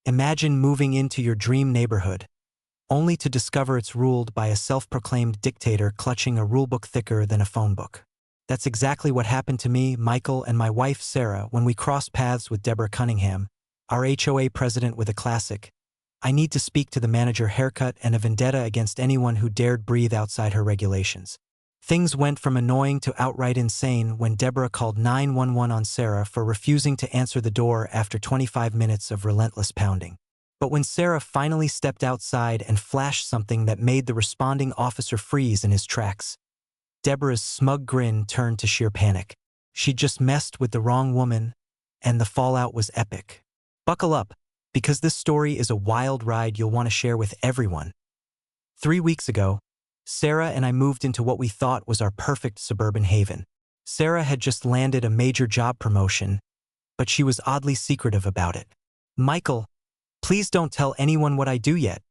Imagine moving into your dream neighborhood, only to discover it's ruled by a self-proclaimed dictator clutching a rulebook thicker than a phone book. That's exactly what happened to me, Michael, and my wife Sarah when we crossed paths with Deborah Cunningham, our HOA president with a classic, "I need to speak to the manager" haircut and a vendetta against anyone who dared breathe outside her regulations. Things went from annoying to outright insane when Deborah called 911 on Sarah for refusing to answer the door after 25 minutes of relentless pounding. But when Sarah finally stepped outside and flashed something that made the responding officer freeze in his tracks, Deborah's smug grin turned to sheer panic. She'd just messed with the wrong woman, and the fallout was epic. Buckle up, because this story is a wild ride you'll want to share with everyone. 3 weeks ago, Sarah and I moved into what we thought was our perfect suburban haven. Sarah had just landed a major job promotion, but she was oddly secretive about it. "Michael, please don't tell anyone what I do yet,"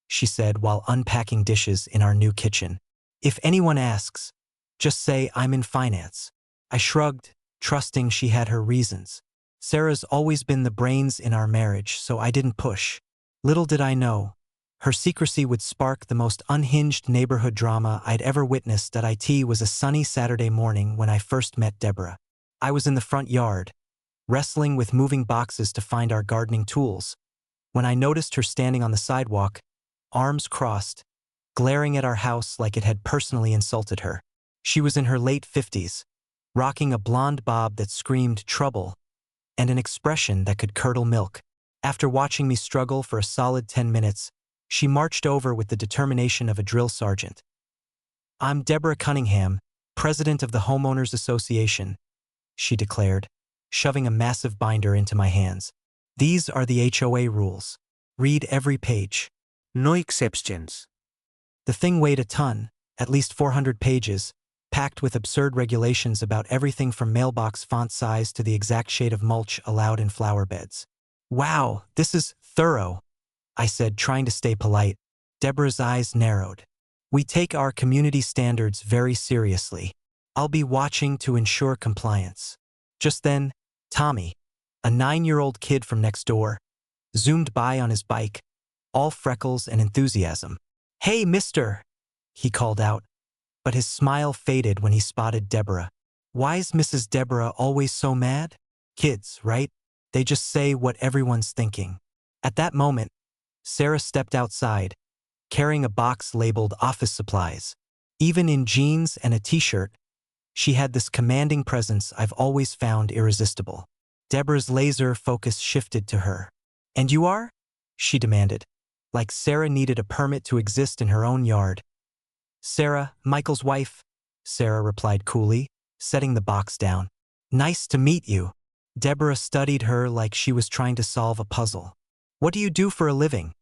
she said while unpacking dishes in our new kitchen. "If anyone asks, just say I'm in finance." I shrugged, trusting she had her reasons. Sarah's always been the brains in our marriage, so I didn't push. Little did I know, her secrecy would spark the most unhinged neighborhood drama I'd ever witnessed. It was a sunny Saturday morning when I first met Deborah. I was in the front yard, wrestling with moving boxes to find our gardening tools, when I noticed her standing on the sidewalk, arms crossed, glaring at our house like it had personally insulted her. She was in her late 50s, rocking a blonde bob that screamed trouble, and an expression that could curdle milk. After watching me struggle for a solid 10 minutes, she marched over with the determination of a drill sergeant. "I'm Deborah Cunningham, president of the Homeowners Association," she declared, shoving a massive binder into my hands. "These are the HOA rules. Read every page. No exceptions." The thing weighed a ton, at least 400 pages, packed with absurd regulations about everything from mailbox font size to the exact shade of mulch allowed in flower beds. "Wow, this is thorough," I said, trying to stay polite. Deborah's eyes narrowed. "We take our community standards very seriously. I'll be watching to ensure compliance." Just then, Tommy, a 9-year-old kid from next door, zoomed by on his bike, all freckles and enthusiasm. "Hey, mister," he called out, but his smile faded when he spotted Deborah. Why's Mrs. Deborah always so mad? Kids, right? They just say what everyone's thinking. At that moment, Sarah stepped outside, carrying a box labeled office supplies. Even in jeans and a t-shirt, she had this commanding presence I've always found irresistible. Deborah's laser focus shifted to her. "And you are?" she demanded, like Sarah needed a permit to exist in her own yard. "Sarah, Michael's wife," Sarah replied coolly, setting the box down. "Nice to meet you." Deborah studied her like she was trying to solve a puzzle. "What do you do for a living?"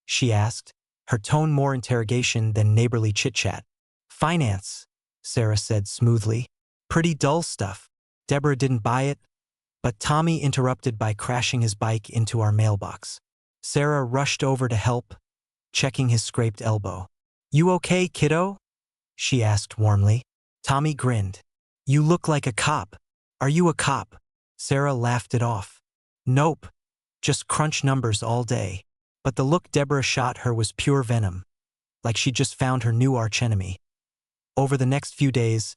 she asked, her tone more interrogation than neighborly chit-chat. "Finance," Sarah said smoothly. "Pretty dull stuff." Deborah didn't buy it, but Tommy interrupted by crashing his bike into our mailbox. Sarah rushed over to help, checking his scraped elbow. "You okay, kiddo?" she asked warmly. Tommy grinned. "You look like a cop." "Are you a cop?" Sarah laughed it off. "Nope. Just crunch numbers all day." But the look Deborah shot her was pure venom, like she'd just found her new archenemy. Over the next few days,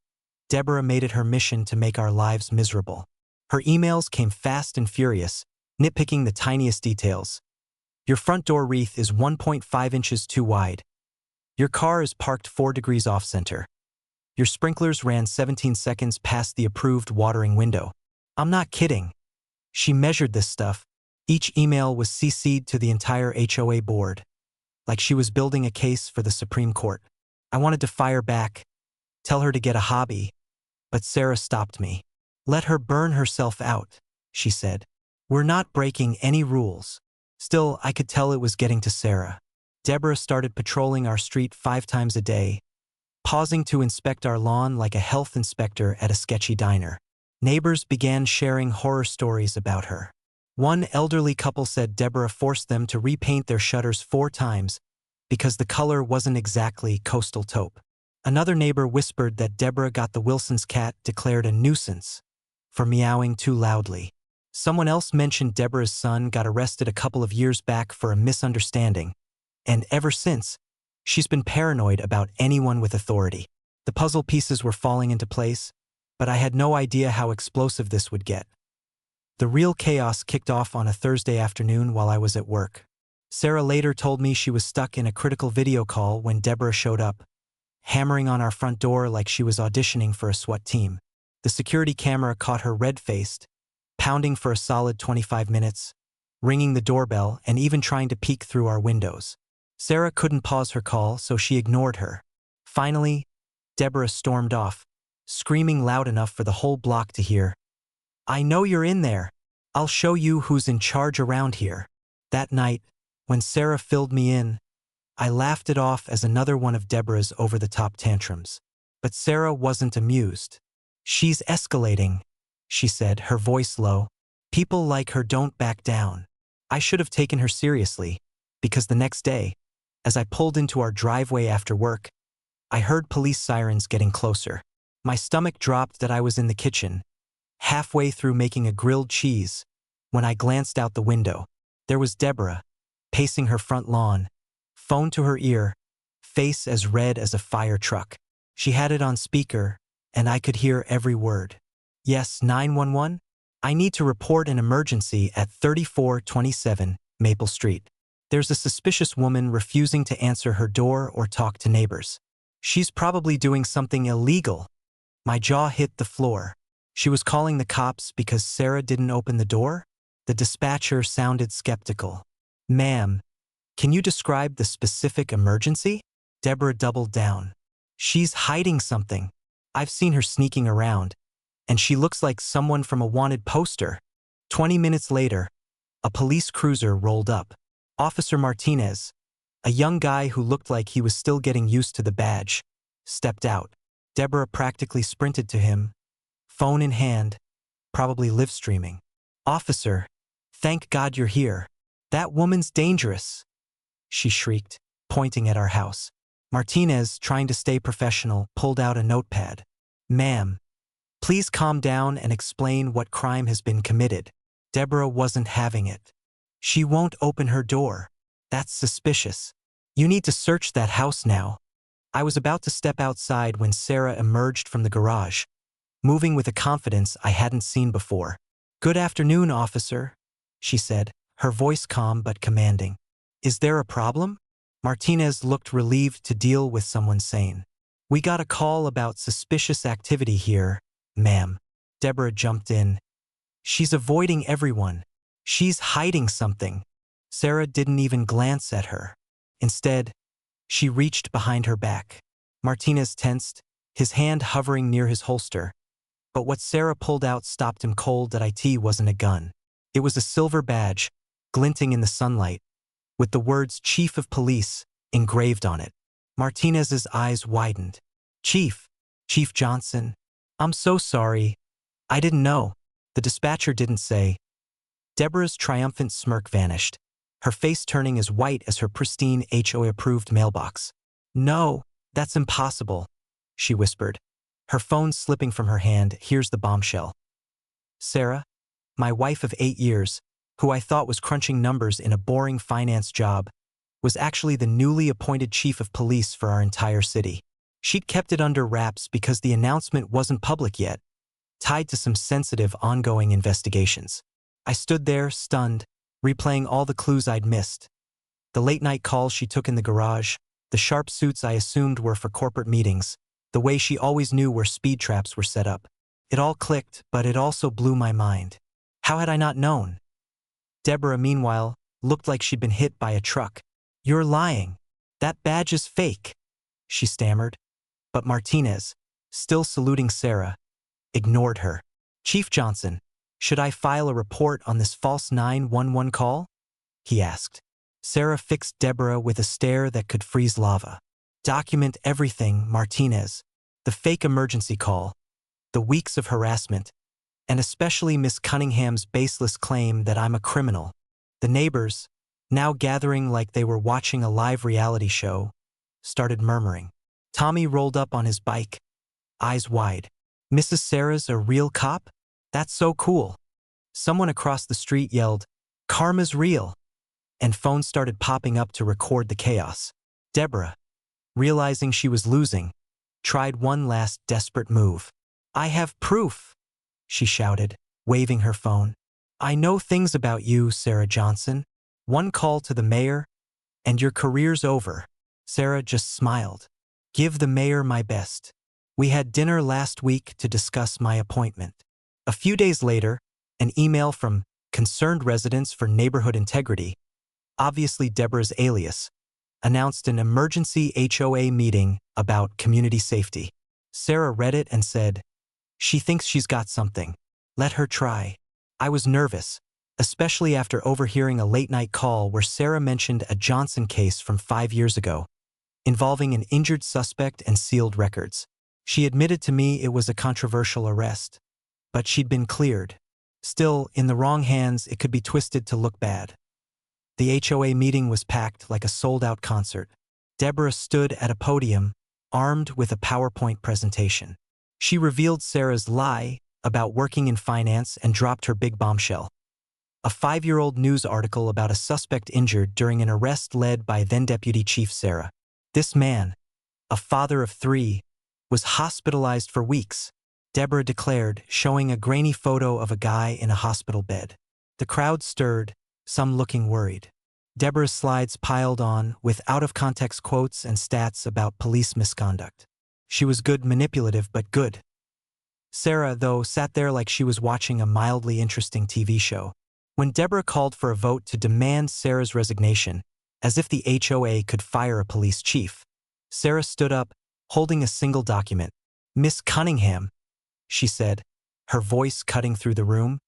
Deborah made it her mission to make our lives miserable. Her emails came fast and furious, nitpicking the tiniest details. "Your front door wreath is 1.5 inches too wide. Your car is parked 4 degrees off-center. Your sprinklers ran 17 seconds past the approved watering window." I'm not kidding. She measured this stuff. Each email was CC'd to the entire HOA board, like she was building a case for the Supreme Court. I wanted to fire back, tell her to get a hobby, but Sarah stopped me. "Let her burn herself out," she said. "We're not breaking any rules." Still, I could tell it was getting to Sarah. Deborah started patrolling our street 5 times a day, pausing to inspect our lawn like a health inspector at a sketchy diner. Neighbors began sharing horror stories about her. One elderly couple said Deborah forced them to repaint their shutters 4 times because the color wasn't exactly coastal taupe. Another neighbor whispered that Deborah got the Wilson's cat declared a nuisance for meowing too loudly. Someone else mentioned Deborah's son got arrested a couple of years back for a misunderstanding, and ever since, she's been paranoid about anyone with authority. The puzzle pieces were falling into place, but I had no idea how explosive this would get. The real chaos kicked off on a Thursday afternoon while I was at work. Sarah later told me she was stuck in a critical video call when Deborah showed up, hammering on our front door like she was auditioning for a SWAT team. The security camera caught her red-faced, pounding for a solid 25 minutes, ringing the doorbell and even trying to peek through our windows. Sarah couldn't pause her call, so she ignored her. Finally, Deborah stormed off, screaming loud enough for the whole block to hear. "I know you're in there. I'll show you who's in charge around here." That night, when Sarah filled me in, I laughed it off as another one of Deborah's over-the-top tantrums. But Sarah wasn't amused. "She's escalating," she said, her voice low. "People like her don't back down." I should have taken her seriously, because the next day, as I pulled into our driveway after work, I heard police sirens getting closer. My stomach dropped that I was in the kitchen, halfway through making a grilled cheese, when I glanced out the window. There was Deborah, pacing her front lawn, phone to her ear, face as red as a fire truck. She had it on speaker, and I could hear every word. "Yes, 911? I need to report an emergency at 3427 Maple Street. There's a suspicious woman refusing to answer her door or talk to neighbors. She's probably doing something illegal." My jaw hit the floor. She was calling the cops because Sarah didn't open the door? The dispatcher sounded skeptical. "Ma'am, can you describe the specific emergency?" Deborah doubled down. "She's hiding something. I've seen her sneaking around, and she looks like someone from a wanted poster." 20 minutes later, a police cruiser rolled up. Officer Martinez, a young guy who looked like he was still getting used to the badge, stepped out. Deborah practically sprinted to him, phone in hand, probably live streaming. "Officer, thank God you're here. That woman's dangerous," she shrieked, pointing at our house. Martinez, trying to stay professional, pulled out a notepad. "Ma'am, please calm down and explain what crime has been committed." Deborah wasn't having it. "She won't open her door. That's suspicious. You need to search that house now." I was about to step outside when Sarah emerged from the garage, moving with a confidence I hadn't seen before. "Good afternoon, officer," she said, her voice calm but commanding. "Is there a problem?" Martinez looked relieved to deal with someone sane. "We got a call about suspicious activity here, ma'am." Deborah jumped in. "She's avoiding everyone. She's hiding something." Sarah didn't even glance at her. Instead, she reached behind her back. Martinez tensed, his hand hovering near his holster. But what Sarah pulled out stopped him cold. That IT wasn't a gun. It was a silver badge, glinting in the sunlight, with the words "Chief of Police" engraved on it. Martinez's eyes widened. Chief Johnson. "I'm so sorry. I didn't know." The dispatcher didn't say. Deborah's triumphant smirk vanished, her face turning as white as her pristine HOA-approved mailbox. "No, that's impossible," she whispered, her phone slipping from her hand. "Here's the bombshell. Sarah, my wife of 8 years, who I thought was crunching numbers in a boring finance job, was actually the newly appointed chief of police for our entire city. She'd kept it under wraps because the announcement wasn't public yet, tied to some sensitive ongoing investigations." I stood there, stunned, replaying all the clues I'd missed. The late-night calls she took in the garage, the sharp suits I assumed were for corporate meetings, the way she always knew where speed traps were set up. It all clicked, but it also blew my mind. How had I not known? Deborah, meanwhile, looked like she'd been hit by a truck. "You're lying. That badge is fake," she stammered. But Martinez, still saluting Sarah, ignored her. "Chief Johnson, should I file a report on this false 911 call?" he asked. Sarah fixed Deborah with a stare that could freeze lava. "Document everything, Martinez. The fake emergency call, the weeks of harassment, and especially Miss Cunningham's baseless claim that I'm a criminal." The neighbors, now gathering like they were watching a live reality show, started murmuring. Tommy rolled up on his bike, eyes wide. "Mrs. Sarah's a real cop? That's so cool." Someone across the street yelled, "Karma's real," and phones started popping up to record the chaos. Deborah, realizing she was losing, tried one last desperate move. "I have proof," she shouted, waving her phone. "I know things about you, Sarah Johnson. One call to the mayor, and your career's over." Sarah just smiled. "Give the mayor my best. We had dinner last week to discuss my appointment." A few days later, an email from Concerned Residents for Neighborhood Integrity, obviously Deborah's alias, announced an emergency HOA meeting about community safety. Sarah read it and said, "She thinks she's got something. Let her try." I was nervous, especially after overhearing a late-night call where Sarah mentioned a Johnson case from 5 years ago, involving an injured suspect and sealed records. She admitted to me it was a controversial arrest, but she'd been cleared. Still, in the wrong hands, it could be twisted to look bad. The HOA meeting was packed like a sold-out concert. Deborah stood at a podium, armed with a PowerPoint presentation. She revealed Sarah's lie about working in finance and dropped her big bombshell. A 5-year-old news article about a suspect injured during an arrest led by then-Deputy Chief Sarah. This man, a father of 3, was hospitalized for weeks, Deborah declared, showing a grainy photo of a guy in a hospital bed. The crowd stirred, some looking worried. Deborah's slides piled on with out-of-context quotes and stats about police misconduct. She was good manipulative but good. Sarah, though, sat there like she was watching a mildly interesting TV show. When Deborah called for a vote to demand Sarah's resignation, as if the HOA could fire a police chief, Sarah stood up, holding a single document. "Miss Cunningham," she said, her voice cutting through the room,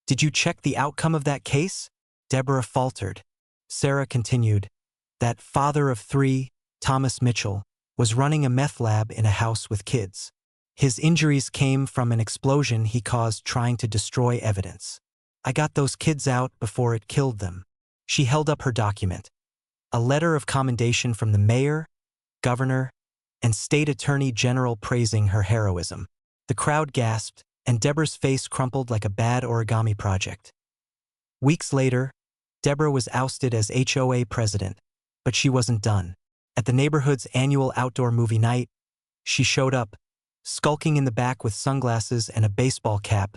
"did you check the outcome of that case?" Deborah faltered. Sarah continued, "That father of 3, Thomas Mitchell, was running a meth lab in a house with kids. His injuries came from an explosion he caused trying to destroy evidence. I got those kids out before it killed them." She held up her document. A letter of commendation from the mayor, governor, and state attorney general praising her heroism. The crowd gasped, and Deborah's face crumpled like a bad origami project. Weeks later, Deborah was ousted as HOA president, but she wasn't done. At the neighborhood's annual outdoor movie night, she showed up, skulking in the back with sunglasses and a baseball cap,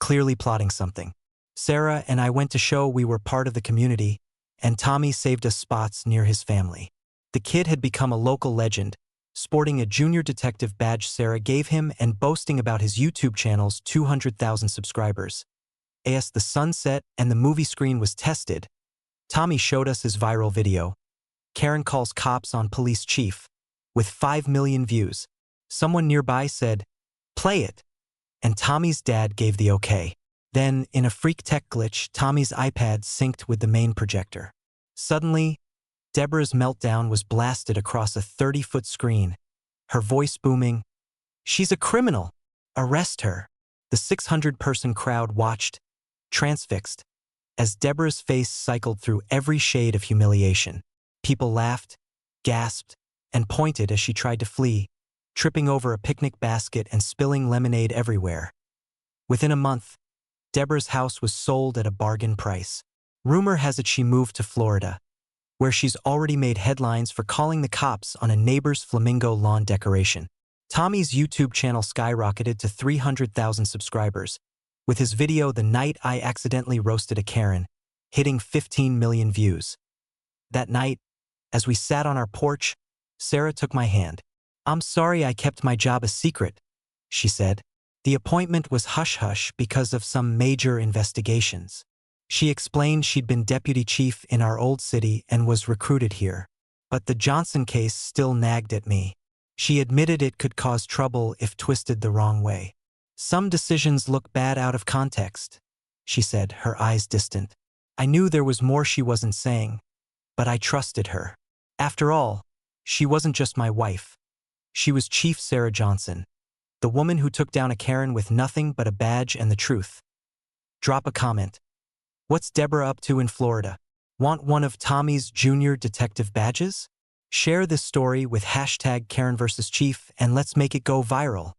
clearly plotting something. Sarah and I went to show we were part of the community, and Tommy saved us spots near his family. The kid had become a local legend, sporting a junior detective badge Sarah gave him and boasting about his YouTube channel's 200,000 subscribers. As the sun set and the movie screen was tested, Tommy showed us his viral video, "Karen Calls Cops on Police Chief," with 5 million views. Someone nearby said, "Play it," and Tommy's dad gave the okay. Then, in a freak tech glitch, Tommy's iPad synced with the main projector. Suddenly, Deborah's meltdown was blasted across a 30-foot screen, her voice booming, "She's a criminal! Arrest her!" The 600-person crowd watched, transfixed, as Deborah's face cycled through every shade of humiliation. People laughed, gasped, and pointed as she tried to flee, tripping over a picnic basket and spilling lemonade everywhere. Within a month, Deborah's house was sold at a bargain price. Rumor has it she moved to Florida, where she's already made headlines for calling the cops on a neighbor's flamingo lawn decoration. Tommy's YouTube channel skyrocketed to 300,000 subscribers, with his video "The Night I Accidentally Roasted a Karen" hitting 15 million views. That night, as we sat on our porch, Sarah took my hand. "I'm sorry I kept my job a secret," she said. "The appointment was hush-hush because of some major investigations." She explained she'd been deputy chief in our old city and was recruited here. But the Johnson case still nagged at me. She admitted it could cause trouble if twisted the wrong way. "Some decisions look bad out of context," she said, her eyes distant. I knew there was more she wasn't saying, but I trusted her. After all, she wasn't just my wife. She was Chief Sarah Johnson, the woman who took down a Karen with nothing but a badge and the truth. Drop a comment. What's Deborah up to in Florida? Want one of Tommy's junior detective badges? Share this story with #KarenVsChief and let's make it go viral.